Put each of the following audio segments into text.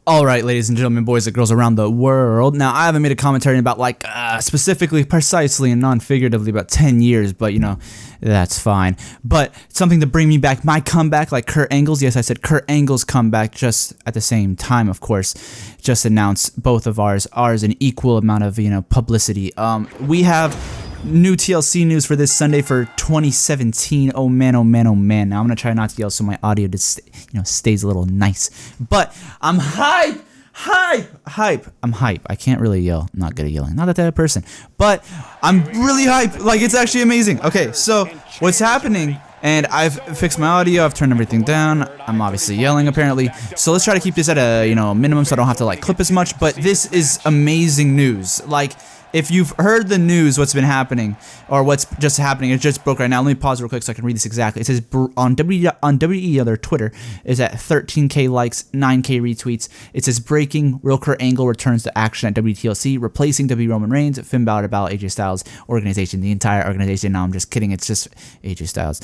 Alright, ladies and gentlemen, boys and girls around the world. Now, I haven't made a commentary in about, specifically, precisely, and non-figuratively about 10 years, but, you know, that's fine. But something to bring me back, my comeback, like Kurt Angle's. Yes, I said Kurt Angle's comeback just at the same time, of course. Just announced both of ours an equal amount of, publicity. We have new TLC news for this Sunday for 2017. Oh man, oh man, oh man. Now I'm gonna try not to yell so my audio just stays a little nice. But I'm hype. I'm hype. I can't really yell. I'm not good at yelling. Not that type of person. But I'm really hype. Like, it's actually amazing. Okay, so what's happening? And I've fixed my audio. I've turned everything down. I'm obviously yelling apparently. So let's try to keep this at a minimum so I don't have to clip as much. But this is amazing news. Like, if you've heard the news, what's been happening, or what's just happening, it just broke right now. Let me pause real quick so I can read this exactly. It says on WWE, their Twitter, is at 13K likes, 9K retweets. It says breaking, real Kurt Angle returns to action at WTLC, replacing W Roman Reigns, Finn Balor, AJ Styles organization, the entire organization. No, I'm just kidding. It's just AJ Styles,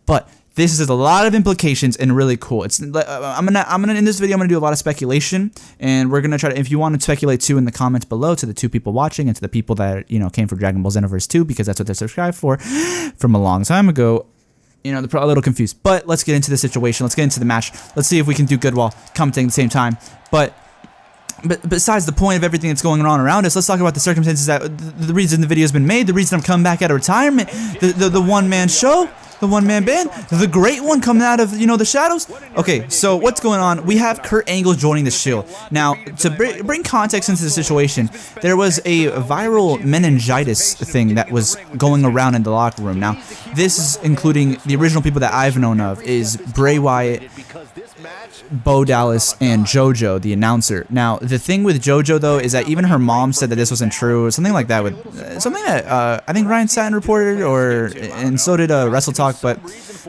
But this is a lot of implications and really cool. It's I'm gonna in this video I'm gonna do a lot of speculation, and we're gonna try to, if you want to speculate too, in the comments below, to the two people watching and to the people that came from Dragon Ball Xenoverse 2, because that's what they're subscribed for from a long time ago. They're probably a little confused. But let's get into the situation. Let's get into the match. Let's see if we can do good while commenting at the same time. But besides the point of everything that's going on around us, let's talk about the circumstances, that the reason the video has been made, the reason I'm coming back out of retirement, the one-man show, the one-man band, the great one coming out of, the shadows. Okay, so what's going on? We have Kurt Angle joining the Shield. Now, to bring context into the situation, there was a viral meningitis thing that was going around in the locker room. Now, this is including the original people that I've known of, is Bray Wyatt, Bo Dallas, and JoJo, the announcer. Now, the thing with JoJo, though, is that even her mom said that this wasn't true, or something like that. Something that I think Ryan Satin reported, and so did Wrestle Talk. But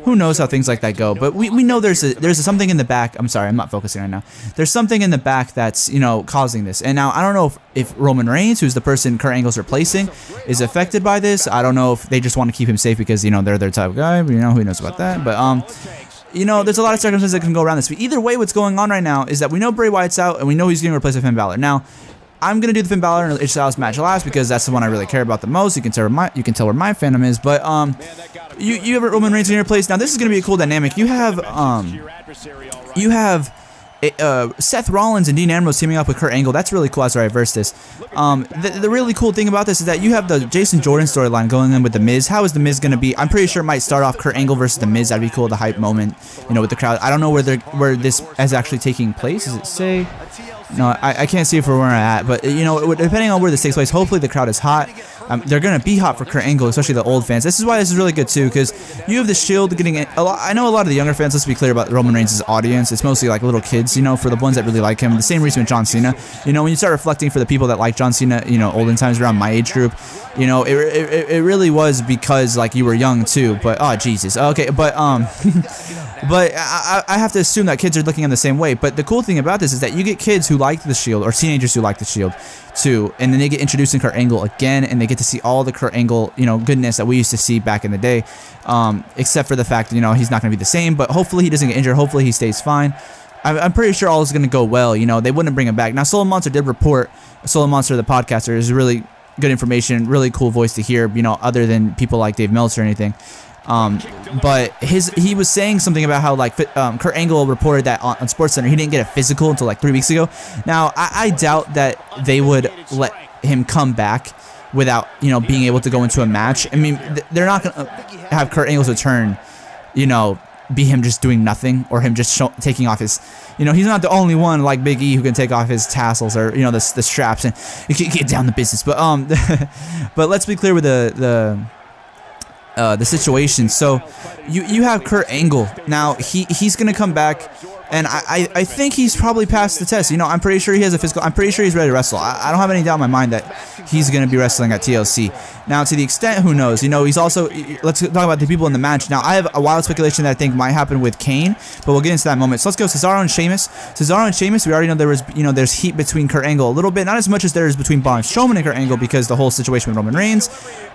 who knows how things like that go. But we know there's something in the back. I'm sorry, I'm not focusing right now. There's something in the back that's causing this. And now I don't know if Roman Reigns, who's the person Kurt Angle's replacing, is affected by this. I don't know if they just want to keep him safe because they're their type of guy. But, who knows about that. But there's a lot of circumstances that can go around this. But either way, what's going on right now is that we know Bray Wyatt's out, and we know he's going to replace Finn Balor. Now, I'm going to do the Finn Balor and AJ Styles match last because that's the one I really care about the most. You can tell where my fandom is. But you have Roman Reigns in your place. Now, this is going to be a cool dynamic. You have Seth Rollins and Dean Ambrose teaming up with Kurt Angle. That's really cool. That's where I versed this. The really cool thing about this is that you have the Jason Jordan storyline going in with The Miz. How is The Miz going to be? I'm pretty sure it might start off Kurt Angle versus The Miz. That'd be cool, the hype moment, with the crowd. I don't know where this is actually taking place. Does it say? No, I can't see it for where I'm at, but depending on where this takes place, hopefully the crowd is hot. They're gonna be hot for Kurt Angle, especially the old fans. This is why this is really good too, because you have the Shield getting a lot. I know a lot of the younger fans. Let's be clear about Roman Reigns' audience. It's mostly like little kids, for the ones that really like him. The same reason with John Cena. When you start reflecting for the people that like John Cena, olden times around my age group, it really was because you were young too. But oh Jesus, okay, but But I have to assume that kids are looking at the same way. But the cool thing about this is that you get kids who like the Shield, or teenagers who like the Shield, too, and then they get introduced in Kurt Angle again, and they get to see all the Kurt Angle, goodness that we used to see back in the day, except for the fact that, he's not going to be the same, but hopefully he doesn't get injured, hopefully he stays fine. I'm pretty sure all is going to go well, they wouldn't bring him back. Now, Solo Monster did report, Solo Monster, the podcaster, is really good information, really cool voice to hear, other than people like Dave Meltzer or anything. But he was saying something about how Kurt Angle reported that on SportsCenter he didn't get a physical until 3 weeks ago. Now I doubt that they would let him come back without being able to go into a match. I mean, they're not gonna have Kurt Angle's return be him just doing nothing, or him just taking off his he's not the only one like Big E who can take off his tassels, or the straps, and get down the business. But but let's be clear with the situation. So you have Kurt Angle. Now he's gonna come back, and I think he's probably passed the test. I'm pretty sure he has a physical. I'm pretty sure he's ready to wrestle. I don't have any doubt in my mind that he's gonna be wrestling at TLC. Now, to the extent, who knows? He's also. Let's talk about the people in the match. Now, I have a wild speculation that I think might happen with Kane, but we'll get into that in a moment. So let's go Cesaro and Sheamus. Cesaro and Sheamus. We already know there was there's heat between Kurt Angle a little bit, not as much as there is between Braun Strowman and Kurt Angle because the whole situation with Roman Reigns,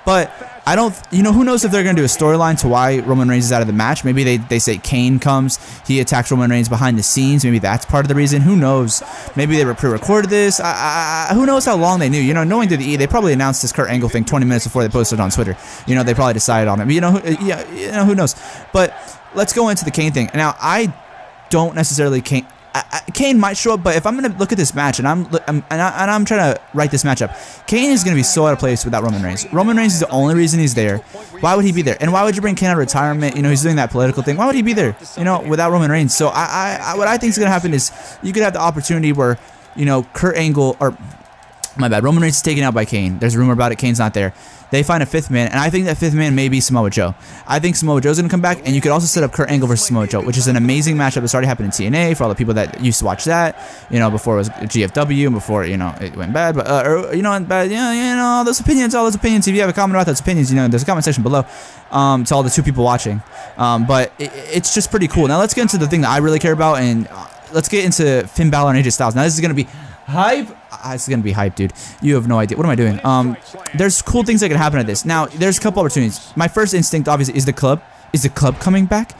but I don't, you know, who knows if they're going to do a storyline to why Roman Reigns is out of the match. Maybe they say Kane comes, he attacks Roman Reigns behind the scenes. Maybe that's part of the reason. Who knows? Maybe they pre-recorded this. Who knows how long they knew? You know, knowing WWE, they probably announced this Kurt Angle thing 20 minutes before they posted it on Twitter. You know, they probably decided on it. But you know, who knows? But let's go into the Kane thing. Now, I don't necessarily Kane might show up, but if I'm gonna look at this match and I'm trying to write this match up, Kane is gonna be so out of place without Roman Reigns. Roman Reigns is the only reason he's there. Why would he be there? And why would you bring Kane out of retirement? You know, he's doing that political thing. Why would he be there? You know, without Roman Reigns. So what I think is gonna happen is you could have the opportunity where, you know, Kurt Angle or my bad, Roman Reigns is taken out by Kane. There's a rumor about it. Kane's not there. They find a fifth man, and I think that fifth man may be Samoa Joe. I think Samoa Joe's going to come back, and you could also set up Kurt Angle versus Samoa Joe, which is an amazing matchup that's already happened in TNA for all the people that used to watch that, you know, before it was GFW and before, you know, it went bad, but, or, you know, bad, you know, all those opinions. If you have a comment about those opinions, you know, there's a comment section below to all the 2 people watching. But it's just pretty cool. Now, let's get into the thing that I really care about, and let's get into Finn Balor and AJ Styles. Now, this is going to be hype. It's gonna be hype, dude. You have no idea. What am I doing? There's cool things that can happen at this. Now, there's a couple opportunities. My first instinct, obviously, is the club. Is the club coming back?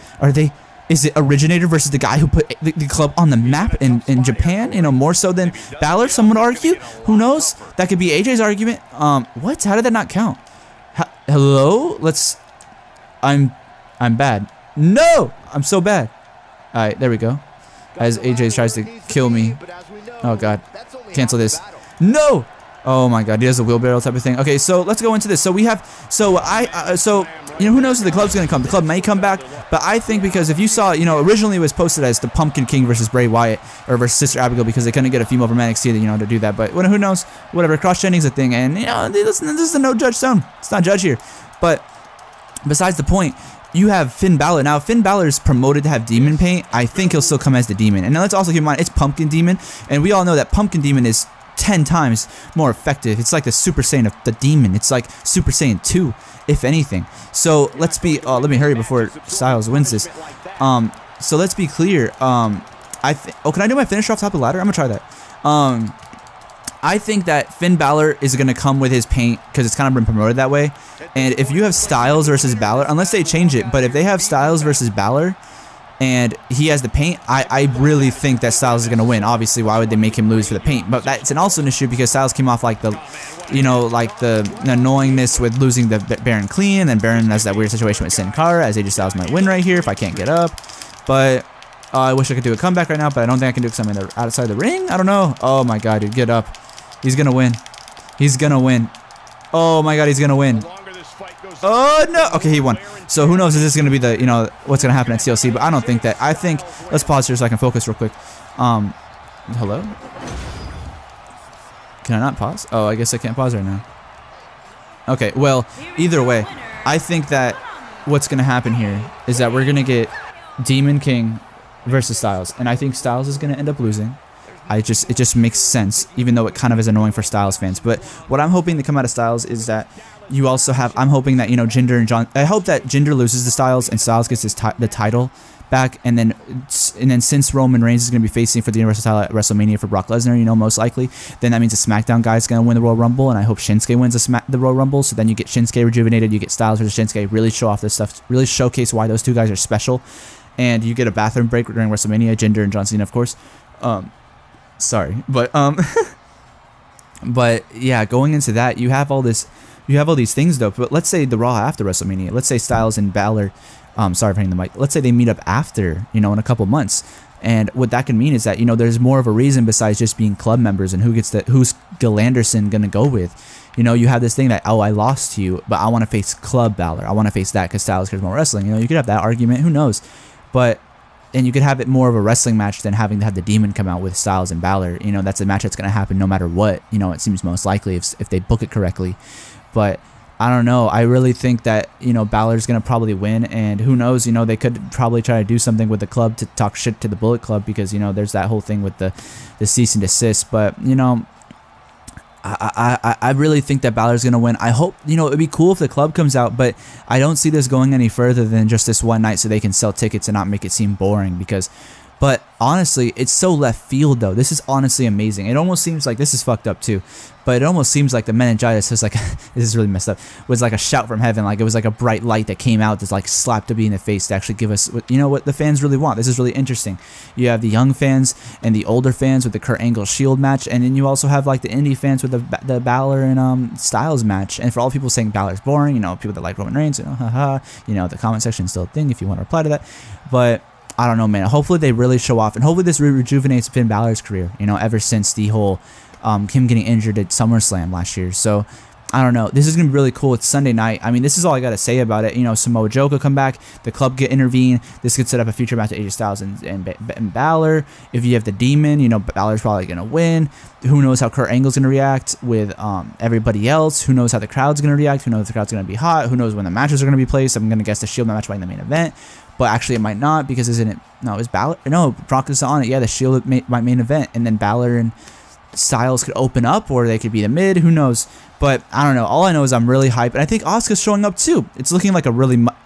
Is it Originator versus the guy who put the club on the map in Japan? You know, more so than Balor, some would argue. Who knows? That could be AJ's argument. What? How did that not count? Hello? I'm bad. No! I'm so bad. Alright, there we go. As AJ tries to kill me. Oh, God. Cancel this. No! Oh, my God. He does a wheelbarrow type of thing. Okay, so let's go into this. So we have... So, you know, who knows if the club's going to come. The club may come back, but I think because if you saw, you know, originally it was posted as the Pumpkin King versus Bray Wyatt, or versus Sister Abigail, because they couldn't get a female from NXT, you know, to do that. But who knows? Whatever. Cross-trending's a thing, and, you know, this is a no-judge zone. It's not judge here. But besides the point... You have Finn Balor. Now, Finn Balor is promoted to have demon paint. I think he'll still come as the demon. And now let's also keep in mind, it's Pumpkin Demon. And we all know that Pumpkin Demon is 10 times more effective. It's like the Super Saiyan of the demon. It's like Super Saiyan 2, if anything. So let's be, let me hurry before Styles wins this. So let's be clear. Can I do my finish off top of the ladder? I'm going to try that. I think that Finn Balor is going to come with his paint because it's kind of been promoted that way. And if you have Styles versus Balor, unless they change it, but if they have Styles versus Balor and he has the paint, I really think that Styles is going to win. Obviously, why would they make him lose for the paint? But that's also an issue because Styles came off like the, you know, like the annoyingness with losing the Baron clean, and then Baron has that weird situation with Sin Cara, as AJ Styles might win right here if I can't get up. But I wish I could do a comeback right now, but I don't think I can do it because I'm outside the ring. I don't know. Oh my God, dude, get up. He's going to win. He's going to win. Oh my God, he's going to win. Oh no. Okay, he won. So who knows if this is going to be the, you know, what's going to happen at TLC, but I don't think that. I think, let's pause here so I can focus real quick. Hello? Can I not pause? Oh, I guess I can't pause right now. Okay, well, either way, I think that what's going to happen here is that we're going to get Demon King versus Styles, and I think Styles is going to end up losing. It just makes sense, even though it kind of is annoying for Styles fans. But what I'm hoping to come out of Styles is that you also have, I'm hoping that, you know, Jinder and John, I hope that Jinder loses to Styles and Styles gets the title back, and then since Roman Reigns is going to be facing for the Universal title at WrestleMania for Brock Lesnar, you know, most likely, then that means the SmackDown guy is going to win the Royal Rumble, and I hope Shinsuke wins the Royal Rumble, so then you get Shinsuke rejuvenated, you get Styles versus Shinsuke, really show off this stuff, really showcase why those two guys are special, and you get a bathroom break during WrestleMania, Jinder and John Cena, of course. Sorry, but but yeah, going into that, you have all these things though. But let's say the Raw after WrestleMania, let's say Styles and Balor, sorry for hitting the mic. Let's say they meet up after, you know, in a couple months, and what that can mean is that, you know, there's more of a reason besides just being club members and who's Gil Anderson gonna go with. You know, you have this thing that, oh, I lost to you, but I want to face Club Balor. I want to face that because Styles cares more wrestling. You know, you could have that argument. Who knows? But and you could have it more of a wrestling match than having to have the Demon come out with Styles and Balor. You know, that's a match that's going to happen no matter what. You know, it seems most likely if they book it correctly. But I don't know. I really think that, you know, Balor's going to probably win. And who knows, you know, they could probably try to do something with the club to talk shit to the Bullet Club because, you know, there's that whole thing with the cease and desist. But, you know, I really think that Balor's going to win. I hope, you know, it'd be cool if the club comes out, but I don't see this going any further than just this one night so they can sell tickets and not make it seem boring because But honestly, it's so left field though. This is honestly amazing. It almost seems like this is fucked up too, but it almost seems like the meningitis is like this is really messed up. Was like a shout from heaven. Like it was like a bright light that came out, just like slapped W in the face to actually give us, you know, what the fans really want. This is really interesting. You have the young fans and the older fans with the Kurt Angle Shield match, and then you also have like the indie fans with the Balor and Styles match. And for all people saying Balor's boring, you know, people that like Roman Reigns, you know, haha, you know, the comment section is still a thing if you want to reply to that, but. I don't know, man. Hopefully they really show off, and hopefully this rejuvenates Finn Balor's career, you know, ever since the whole him getting injured at SummerSlam last year. So, I don't know. This is going to be really cool. It's Sunday night. I mean, this is all I got to say about it. You know, Samoa Joe could come back. The club could intervene. This could set up a future match of AJ Styles and Balor. If you have the Demon, you know, Balor's probably going to win. Who knows how Kurt Angle's going to react with everybody else? Who knows how the crowd's going to react? Who knows if the crowd's going to be hot? Who knows when the matches are going to be placed? I'm going to guess the Shield match might be in the main event. But actually, it might not, because isn't it? No, is Balor? No, Brock is on it. Yeah, the Shield might main event, and then Balor and Styles could open up, or they could be the mid. Who knows? But I don't know. All I know is I'm really hyped, and I think Asuka's showing up too. It's looking like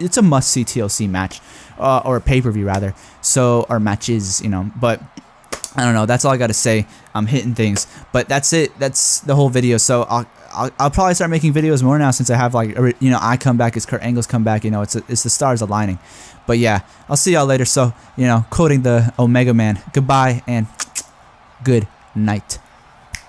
it's a must-see TLC match, or a pay-per-view rather. So, or matches, you know. But I don't know. That's all I got to say. I'm hitting things, but that's it. That's the whole video. So I'll probably start making videos more now, since I have, like, you know, I come back as Kurt Angle's come back. You know, it's the stars aligning. But yeah, I'll see y'all later. So, you know, quoting the Omega Man, goodbye and good night.